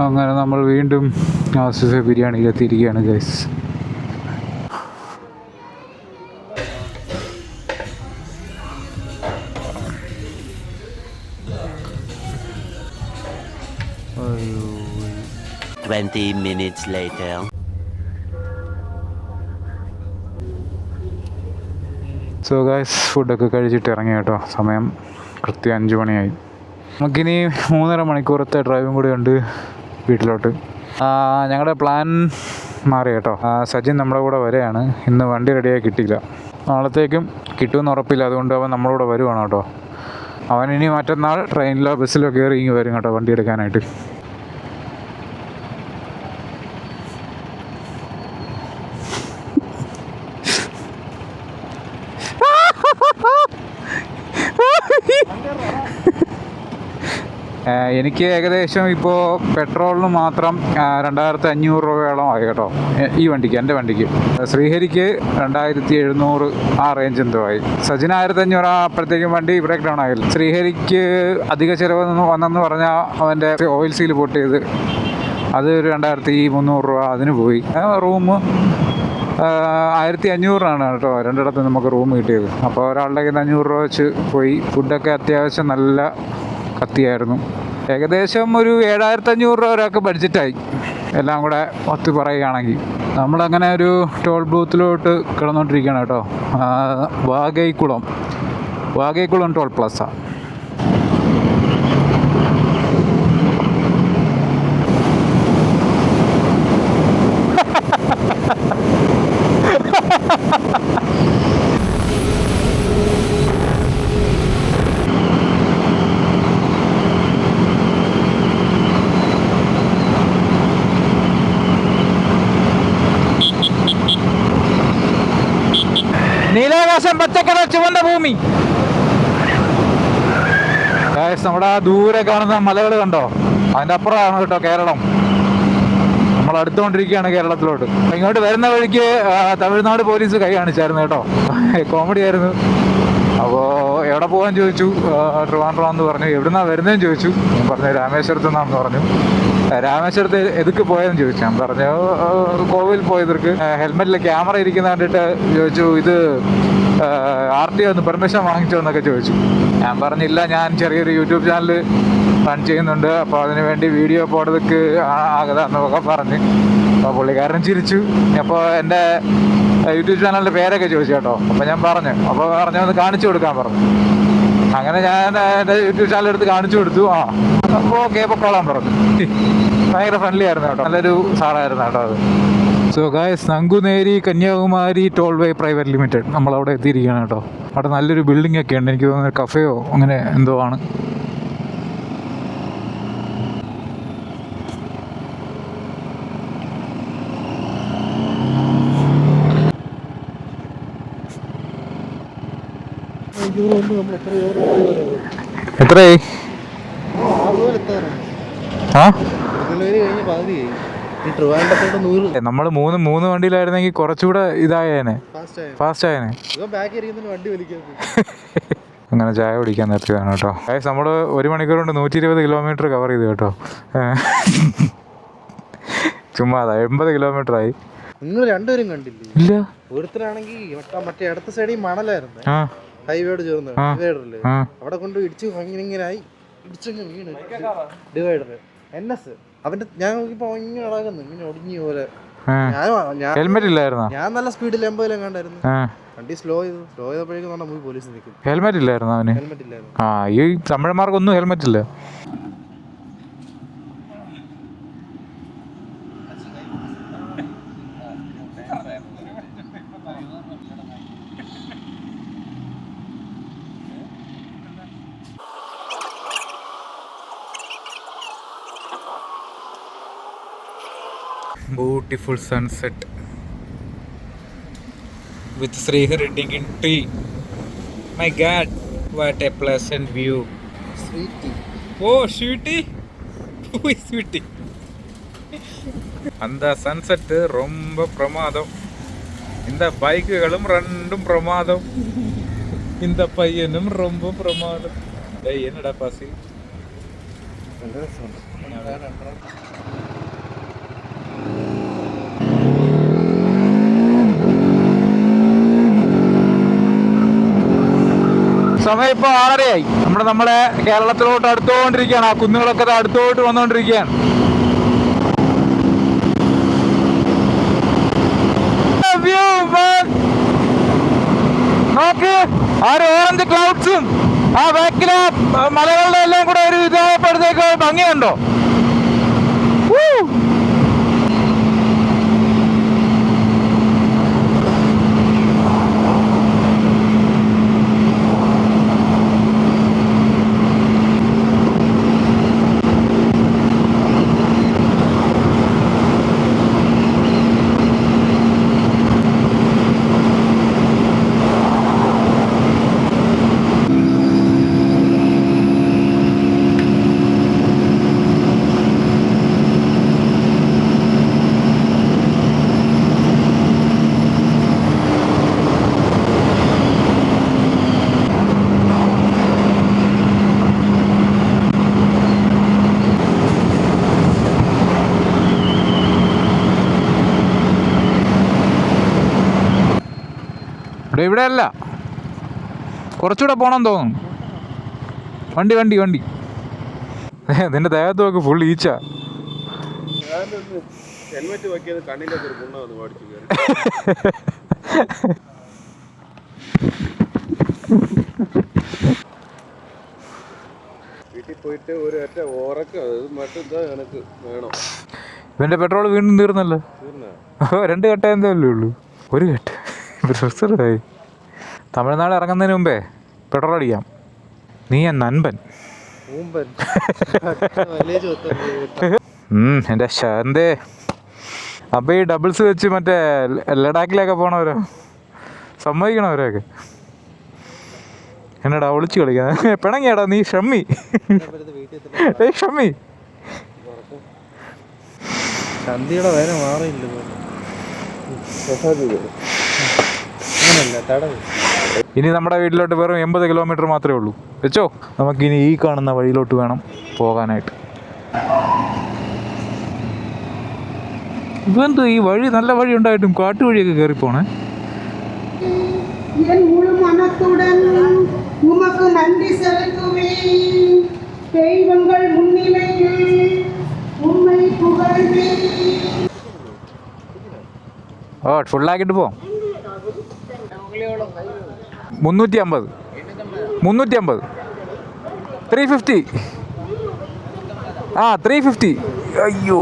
അങ്ങനെ നമ്മൾ വീണ്ടും ആസിഫെ ബിരിയാണിയിലെത്തിയിരിക്കുകയാണ് guys. Oh. 20 minutes later. So guys ഫുഡൊക്കെ കഴിച്ചിട്ട് ഇറങ്ങി കേട്ടോ. സമയം കൃത്യം 5 മണിയായി. നമുക്കിനി 3.5 മണിക്കൂറത്തെ ഡ്രൈവും കൂടി ഉണ്ട് വീട്ടിലോട്ട്. ഞങ്ങളുടെ പ്ലാൻ മാറി കേട്ടോ. സജിൻ നമ്മുടെ കൂടെ വരെയാണ്. ഇന്ന് വണ്ടി റെഡിയായി കിട്ടിയില്ല, നാളത്തേക്കും കിട്ടുമെന്ന് ഉറപ്പില്ല. അതുകൊണ്ട് അവൻ നമ്മുടെ കൂടെ വരുവാണ് കേട്ടോ. അവൻ ഇനി മറ്റന്നാൾ ട്രെയിനിലോ ബസ്സിലോ കയറി ഇങ്ങ് വരും കേട്ടോ വണ്ടി എടുക്കാനായിട്ട്. എനിക്ക് ഏകദേശം ഇപ്പോൾ പെട്രോളിന് മാത്രം 2500 രൂപയോളം ആയി കേട്ടോ ഈ വണ്ടിക്ക്, എൻ്റെ വണ്ടിക്ക്. ശ്രീഹരിക്ക് 2700 ആ റേഞ്ച് എന്തോ ആയി. സജിന് 1500 അപ്പോഴത്തേക്കും വണ്ടി ബ്രേക്ക് ഡൗൺ ആയില്ല. ശ്രീഹരിക്ക് അധിക ചിലവ് വന്നെന്ന് പറഞ്ഞാൽ അവൻ്റെ ഓയിൽ സീൽ പൊട്ടിയത്, അത് ഒരു 2300 രൂപ അതിന് പോയി. റൂം 1500 കേട്ടോ രണ്ടിടത്ത് നമുക്ക് റൂം കിട്ടിയത്. അപ്പോൾ ഒരാളുടെ 500 രൂപ വെച്ച് പോയി. ഫുഡൊക്കെ അത്യാവശ്യം നല്ല കത്തിയായിരുന്നു. ഏകദേശം ഒരു 7500 രൂപ ഒരാൾക്ക് ബഡ്ജറ്റായി എല്ലാം കൂടെ ഒത്തു പറയുകയാണെങ്കിൽ. നമ്മളങ്ങനെ ഒരു ടോൾ ബൂത്തിലോട്ട് കിടന്നുകൊണ്ടിരിക്കുകയാണ് കേട്ടോ. വാഗൈക്കുളം ടോൾ പ്ലാസ. നീലാകാശം, പച്ചക്കടൽ, ചുവന്ന ഭൂമി. നമ്മുടെ ദൂരെ കാണുന്ന മലകൾ കണ്ടോ? അതിൻ്റെ അപ്പുറമാണ് കേട്ടോ കേരളം. നമ്മൾ അടുത്തുകൊണ്ടിരിക്കുകയാണ് കേരളത്തിലോട്ട്. ഇങ്ങോട്ട് വരുന്ന വഴിക്ക് തമിഴ്നാട് പോലീസ് കൈ കാണിച്ചായിരുന്നു കേട്ടോ. കോമഡി ആയിരുന്നു. അപ്പോൾ എവിടെ പോകാൻ ചോദിച്ചു. ട്രിവാൻഡ്രം എന്ന് പറഞ്ഞു. എവിടുന്നാണ് വരുന്നതെന്ന് ചോദിച്ചു. ഞാൻ പറഞ്ഞു രാമേശ്വരത്ത് നിന്നാണെന്ന് പറഞ്ഞു. രാമേശ്വരത്ത് എതുക്ക് പോയതെന്ന് ചോദിച്ചു. ഞാൻ പറഞ്ഞു കോവിൽ പോയതർക്ക്. ഹെൽമെറ്റിൽ ക്യാമറ ഇരിക്കുന്ന കണ്ടിട്ട് ചോദിച്ചു ഇത് RTO ഒന്ന് പെർമിഷൻ വാങ്ങിച്ചോ എന്നൊക്കെ ചോദിച്ചു. ഞാൻ പറഞ്ഞില്ല, ഞാൻ ചെറിയൊരു യൂട്യൂബ് ചാനൽ റൺ ചെയ്യുന്നുണ്ട്, അപ്പോൾ അതിന് വേണ്ടി വീഡിയോ പോടതൊക്കെ ആകതാന്നൊക്കെ പറഞ്ഞ്. അപ്പോൾ പുള്ളിക്കാരൻ ചിരിച്ചു. അപ്പോൾ എൻ്റെ യൂട്യൂബ് ചാനലിൻ്റെ പേരൊക്കെ ചോദിച്ചു കേട്ടോ. അപ്പോൾ ഞാൻ പറഞ്ഞു. അപ്പോൾ ഒന്ന് കാണിച്ചു കൊടുക്കാൻ പറഞ്ഞു. അങ്ങനെ ഞാൻ എൻ്റെ യൂട്യൂബ് ചാനൽ എടുത്ത് കാണിച്ചു കൊടുത്തു. അപ്പോൾ ഓക്കെ പൊക്കോളാൻ പറഞ്ഞു. ഭയങ്കര ഫ്രണ്ട്ലി ആയിരുന്നു കേട്ടോ. നല്ലൊരു സാറായിരുന്നു കേട്ടോ അത്. So guys, Nanguneri Kanyakumari toll വേ പ്രൈവറ്റ് ലിമിറ്റഡ് നമ്മളവിടെ എത്തിയിരിക്കുകയാണ് കേട്ടോ. അവിടെ നല്ലൊരു ബിൽഡിംഗ് ഒക്കെ ഉണ്ട്. എനിക്ക് തോന്നുന്നത് കഫേയോ അങ്ങനെ എന്തോ ആണ്. എത്രയായി? നമ്മൾ മൂന്ന് വണ്ടിയിലായിരുന്നെങ്കിൽ കുറച്ചുകൂടെ ഇതായേനെ, ഫാസ്റ്റ് ആയേനെ. അങ്ങനെ ചായ കുടിക്കാൻ നിർത്തിയതാണ് കേട്ടോ. നമ്മൾ 1 മണിക്കൂർ കൊണ്ട് 120 കിലോമീറ്റർ കവർ ചെയ്തു കേട്ടോ. ചുമ്മാ 80 കിലോമീറ്റർ ആയി. നിങ്ങൾ രണ്ടുപേരും കണ്ടില്ലേ? ഇല്ല. ഒരുത്തരാണെങ്കിൽ മറ്റേ അടുത്ത സൈഡിൽ മണലായിരുന്നു, ഹൈവേയോട് ചേർന്ന് ഡിവൈഡറില് അവിടെ കൊണ്ട് ഇടിച്ച് ഇങ്ങനെയായി ഇടിച്ചങ്ങ് വീണ് ഡിവൈഡർ NS. അവന്റെ ഞാൻ നോക്കിയപ്പോ ഇങ്ങനെ നടക്കുന്നു, ഇങ്ങനെ ഒടിഞ്ഞ പോലെ. ഹെൽമെറ്റ് ഇല്ലായിരുന്നോ? ഞാൻ നല്ല സ്പീഡിൽ 80 കണ്ടായിരുന്നു. വണ്ടി സ്ലോ ചെയ്തപ്പോഴേക്കും പറഞ്ഞാൽ പോയി പോലീസ് നിൽക്കും. ഹെൽമെറ്റ് ഇല്ലായിരുന്നു അവന്? ഹെൽമെറ്റ് ഇല്ലായിരുന്നു. ഈ തമിഴന്മാർക്കൊന്നും ഹെൽമെറ്റ് ഇല്ല. Beautiful sunset with Srihari digging tree. My God, what a pleasant view. Sweetie. Oh, sweetie. Who is sweetie? அந்த சன்செட்டு ரொம்ப பிரமாதம். இந்த பைக்குகளும் ரெண்டும் பிரமாதம். இந்த பையனும் ரொம்ப பிரமாதம். டேய் என்னடா பாசி? സമയം ഇപ്പോൾ 6:30 നമ്മളെ കേരളത്തിലോട്ട് അടുത്തുകൊണ്ടിരിക്കുകയാണ്. ആ കുന്നുകളൊക്കെ അടുത്തോട്ട് വന്നുകൊണ്ടിരിക്കുകയാണ്. നോക്ക് ആ ഒരു ഓറഞ്ച് ക്ലൗഡ്സും ആ ബാക്കിലെ മലകളുടെ എല്ലാം കൂടെ ഒരു ഇതായപ്പോഴത്തേക്ക് ഭംഗിയുണ്ടോ? ഇവിടെ അല്ല, കുറച്ചുകൂടെ പോകണം തോന്നുന്നു. വണ്ടി വണ്ടി വണ്ടി നിന്റെ ദേഹത്ത് നോക്ക് ഫുൾ ഈച്ച. ഹെൽമെറ്റ് വെക്കിയത് കണ്ണിലേക്ക് ഒരു പുണ്ണ വന്ന് മേടിച്ചു കയറി. വീട്ടിൽ പോയിട്ട് ഒരു ഒറ്റ ഉറക്കം മറ്റെന്താ എനിക്ക് വേണം. ഇവന്റെ പെട്രോൾ വീണ്ടും തീർന്നല്ലോ. 2 കെട്ട എന്തല്ലേ ഉള്ളൂ, 1 കെട്ട്. പ്രൊഫസറായി തമിഴ്നാട് ഇറങ്ങുന്നതിന് മുമ്പേ പെട്രോൾ അടിക്കാം. നീ നൻപൻ. എൻ്റെ ശാന്തേ. അപ്പം ഈ ഡബിൾസ് വെച്ച് മറ്റേ ലഡാക്കിലൊക്കെ പോണവരോ സമ്മതിക്കണവരൊക്കെ എന്നടാ ഒളിച്ചു കളിക്കാൻ പിണങ്ങിയാടാ നീ. ഷമ്മി ഷമ്മി ചന്തിയുടെ വേന മാറിയില്ല. ഇനി നമ്മുടെ വീട്ടിലോട്ട് വെറും 80 കിലോമീറ്റർ മാത്രമേ ഉള്ളൂ. വെച്ചോ, നമുക്കിനി ഈ കാണുന്ന വഴിയിലോട്ട് വേണം പോകാനായിട്ട്. ഇവന്ത് ഈ വഴി നല്ല വഴി ഉണ്ടായിട്ടും കാട്ടുവഴിയൊക്കെ കയറി പോണേ. முழு மனத்துடன் உமக்கு நன்றி செலுத்துவேன். தெய்வங்கள் முன்னிலையில் உம்மை புகழ்வேன். ഓ ഫുള്ളാക്കിയിട്ട് പോവാം. 350 350 ആ 350. അയ്യോ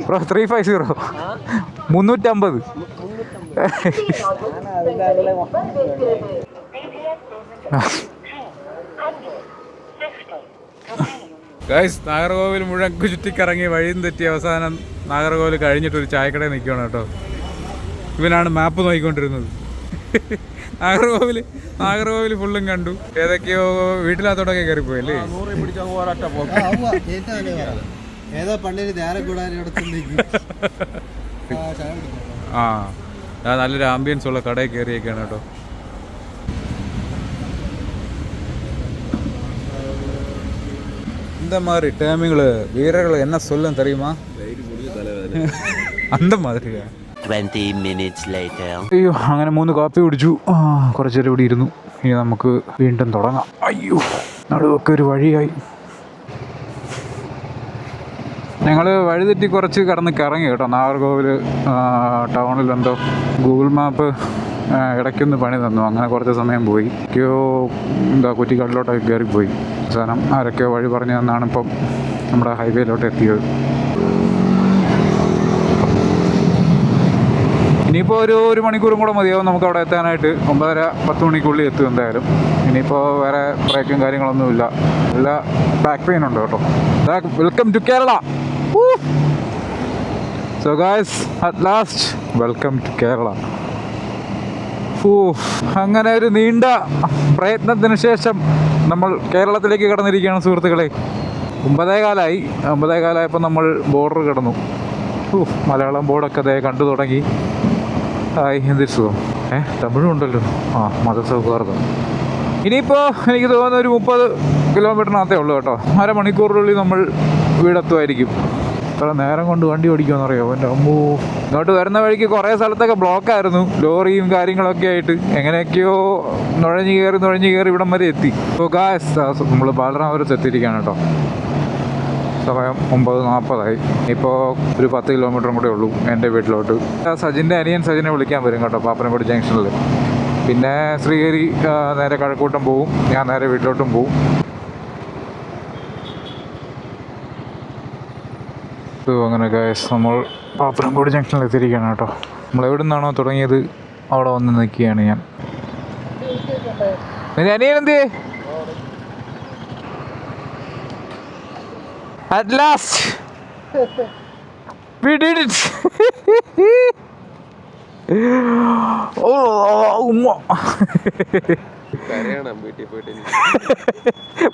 ബ്രോ 350 350. ഗൈസ്, നാഗർകോവിൽ മുഴുവൻ ചുറ്റിക്കറങ്ങി വഴിയും തെറ്റി അവസാനം നാഗർകോവിൽ കഴിഞ്ഞിട്ടൊരു ചായക്കടയിൽ നിൽക്കുകയാണ് കേട്ടോ. ഇവനാണ് മാപ്പ് നോക്കിക്കൊണ്ടിരുന്നത്. നാഗർകോവിൽ ഫുള്ളും കണ്ടു. ഏതൊക്കെയോ വീട്ടിനകത്തോടൊക്കെ കയറിപ്പോയല്ലേ. ഏതാ പള്ളിയിൽ ധ്യാനം കൂടാൻ ആ നല്ലൊരു ആംബിയൻസ് ഉള്ള കടയിൽ കയറിയൊക്കെയാണ് കേട്ടോ. இந்த மாதிரி டைமிங்கில் வீரர்கள் என்ன சொல்லும் தெரியுமா? அந்த மாதிரியா. 20 minutes later. അയ്യോ, അങ്ങനെ 3 കാപ്പി കുടിച്ചു. കുറച്ച് നേരം ഇവിടെ ഇരുന്നു. ഇനി നമുക്ക് വീണ്ടും തുടങ്ങാം. അയ്യോ, നടുവൊക്കെ ഒരു വഴിയായി. ഞങ്ങൾ വഴിതെറ്റി കുറച്ച് കറങ്ങി കേട്ടോ. നാഗർകോവിൽ ടൗണിലെന്തോ ഗൂഗിൾ മാപ്പ് ഇടയ്ക്കൊന്ന് പണി തന്നു. അങ്ങനെ കുറച്ച് സമയം പോയി. കുറ്റിക്കാട്ടിലോട്ടൊക്കെ കയറിപ്പോയി. അവസാനം ആരൊക്കെയോ വഴി പറഞ്ഞു തന്നാണ് ഇപ്പം നമ്മുടെ ഹൈവേയിലോട്ട് എത്തിയത്. ഇനിയിപ്പോൾ ഒരു മണിക്കൂറും കൂടെ മതിയാവും നമുക്ക് അവിടെ എത്താനായിട്ട്. 9:30-10 മണിക്കുള്ളിൽ എത്തും എന്തായാലും. ഇനിയിപ്പോൾ വേറെ ബ്രേക്കും കാര്യങ്ങളൊന്നുമില്ല. നല്ല ബാക്ക് പെയിൻ ഉണ്ട് കേട്ടോ. Welcome to Kerala. So guys at last welcome to Kerala. അങ്ങനെ ഒരു നീണ്ട പ്രയത്നത്തിന് ശേഷം നമ്മൾ കേരളത്തിലേക്ക് കടന്നിരിക്കുകയാണ് സുഹൃത്തുക്കളെ. 9:15 നമ്മൾ ബോർഡർ കടന്നു. മലയാളം ബോർഡൊക്കെ അതേ കണ്ടു തുടങ്ങി. എന്തൊരു സുഖം. തമിഴുണ്ടല്ലോ. മതസൗഹാർദ്ദം. ഇനിയിപ്പോൾ എനിക്ക് തോന്നുന്ന ഒരു 30 കിലോമീറ്ററിനകത്തേ ഉള്ളൂ കേട്ടോ. അരമണിക്കൂറിനുള്ളിൽ നമ്മൾ വീടെത്തുമായിരിക്കും. ഇത്ര നേരം കൊണ്ട് വണ്ടി ഓടിക്കുമെന്നറിയോ എൻ്റെ അമ്മോ. ഇങ്ങോട്ട് വരുന്ന വഴിക്ക് കുറേ സ്ഥലത്തൊക്കെ ബ്ലോക്കായിരുന്നു, ലോറിയും കാര്യങ്ങളൊക്കെ ആയിട്ട്. എങ്ങനെയൊക്കെയോ നുഴഞ്ഞു കയറി ഇവിടം വരെ എത്തി. ഇപ്പോൾ നമ്മൾ ബാലരാമപുരത്ത് എത്തിയിരിക്കുകയാണ് കേട്ടോ. സമയം 9:40. ഇപ്പോൾ ഒരു 10 കിലോമീറ്ററും കൂടെ ഉള്ളൂ എൻ്റെ വീട്ടിലോട്ട്. സജിൻ്റെ അനിയൻ സജിനെ വിളിക്കാൻ വരും കേട്ടോ പാപ്പനംകോട് ജംഗ്ഷനിൽ. പിന്നെ ശ്രീഹരി നേരെ കഴക്കൂട്ടം പോവും, ഞാൻ നേരെ വീട്ടിലോട്ടും പോവും. അങ്ങനെ ഗൈസ് നമ്മൾ പാപ്പനംകോട് ജംഗ്ഷനിൽ എത്തിയിരിക്കുകയാണ് കേട്ടോ. നമ്മൾ എവിടെ നിന്നാണോ തുടങ്ങിയത് അവിടെ വന്ന് നിൽക്കുകയാണ് ഞാൻ. അനിയൻ എന്ത് at last we did it.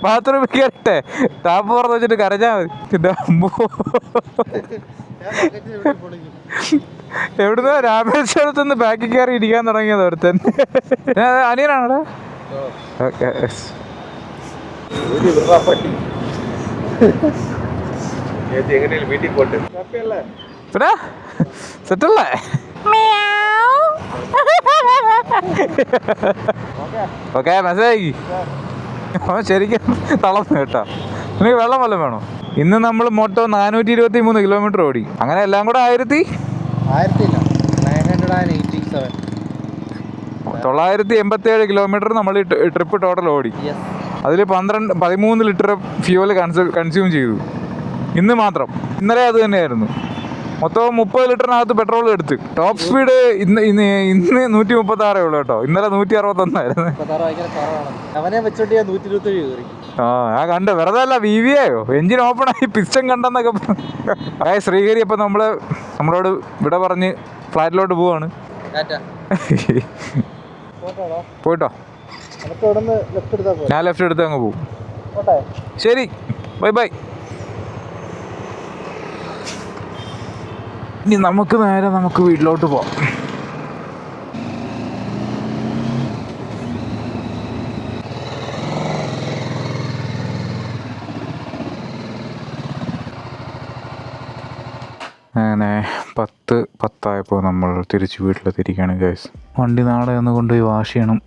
ബാത്റൂമിൽ കയറട്ടെ, താപ്പ് പുറത്ത് വെച്ചിട്ട് കരഞ്ഞാൽ മതി. എൻ്റെ അമ്മോ, എവിടുന്നോ രാമേശ്വരത്ത് നിന്ന് ബാക്കിൽ കയറി ഇരിക്കാൻ തുടങ്ങിയത് ഒരുത്തൻ. അനിയനാണോ? പിന്നെ സെറ്റല്ലേ? Okay message. ശരിക്കും തളർന്നു കേട്ടോ. എനിക്ക് വെള്ളം വല്ലതും വേണോ? ഇന്ന് നമ്മൾ മൊത്തം 423 കിലോമീറ്റർ ഓടി. അങ്ങനെ എല്ലാം കൂടെ 987 കിലോമീറ്റർ നമ്മൾ ട്രിപ്പ് ടോട്ടൽ ഓടി. അതിൽ 13 ലിറ്റർ ഫ്യൂവൽ കൺസ്യൂം ചെയ്തു ഇന്ന് മാത്രം. ഇന്നലെ അത് തന്നെയായിരുന്നു. മൊത്തം 30 ലിറ്ററിനകത്ത് പെട്രോൾ എടുത്ത്. ടോപ്പ് സ്പീഡ് ഇന്ന് 136 ഉള്ളൂ കേട്ടോ. ഇന്നലെ 161 ഞാൻ കണ്ടു. വെറുതെ അല്ല, VVAയോ എഞ്ചിൻ ഓപ്പൺ ആയി പിസ്റ്റൺ കണ്ടെന്നൊക്കെ. ശ്രീഹരി അപ്പം നമ്മളോട് വിട പറഞ്ഞ് ഫ്ലാറ്റിലോട്ട് പോവാണ്. പോയിട്ടോ? ഞാൻ ലെഫ്റ്റ് എടുത്ത് അങ്ങ് പോവും. ശരി, ബൈ ബൈ. ഇനി നമുക്ക് വീട്ടിലോട്ട് പോവാം. അങ്ങനെ 10:10 നമ്മൾ തിരിച്ച് വീട്ടിലെത്തിയിരിക്കുകയാണ് ഗൈസ്. വണ്ടി നാളെ ഒന്ന് കൊണ്ടുപോയി വാഷ് ചെയ്യണം.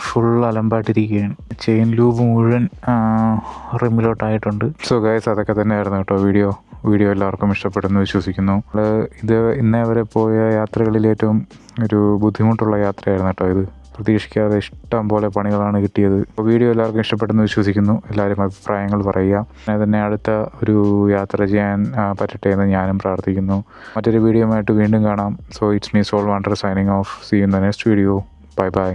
ഫുൾ അലമ്പായിട്ടിരിക്കുകയാണ്. ചെയിൻ ലൂബ് മുഴുവൻ റിമിലോട്ടായിട്ടുണ്ട്. സോ ഗൈസ് അതൊക്കെ തന്നെയായിരുന്നു കേട്ടോ വീഡിയോ എല്ലാവർക്കും ഇഷ്ടപ്പെടുന്നു വിശ്വസിക്കുന്നു. ഇന്നേ വരെ പോയ യാത്രകളിൽ ഏറ്റവും ഒരു ബുദ്ധിമുട്ടുള്ള യാത്രയായിരുന്നു കേട്ടോ ഇത്. പ്രതീക്ഷിക്കാതെ ഇഷ്ടം പോലെ പണികളാണ് കിട്ടിയത്. അപ്പോൾ വീഡിയോ എല്ലാവർക്കും ഇഷ്ടപ്പെടുന്നു വിശ്വസിക്കുന്നു. എല്ലാവരും അഭിപ്രായങ്ങൾ പറയുക. അങ്ങനെ തന്നെ അടുത്ത ഒരു യാത്ര ചെയ്യാൻ പറ്റട്ടെ എന്ന് ഞാനും പ്രാർത്ഥിക്കുന്നു. മറ്റൊരു വീഡിയോയുമായിട്ട് വീണ്ടും കാണാം. So it's me soul wonder signing off. See you in the next video. Bye by.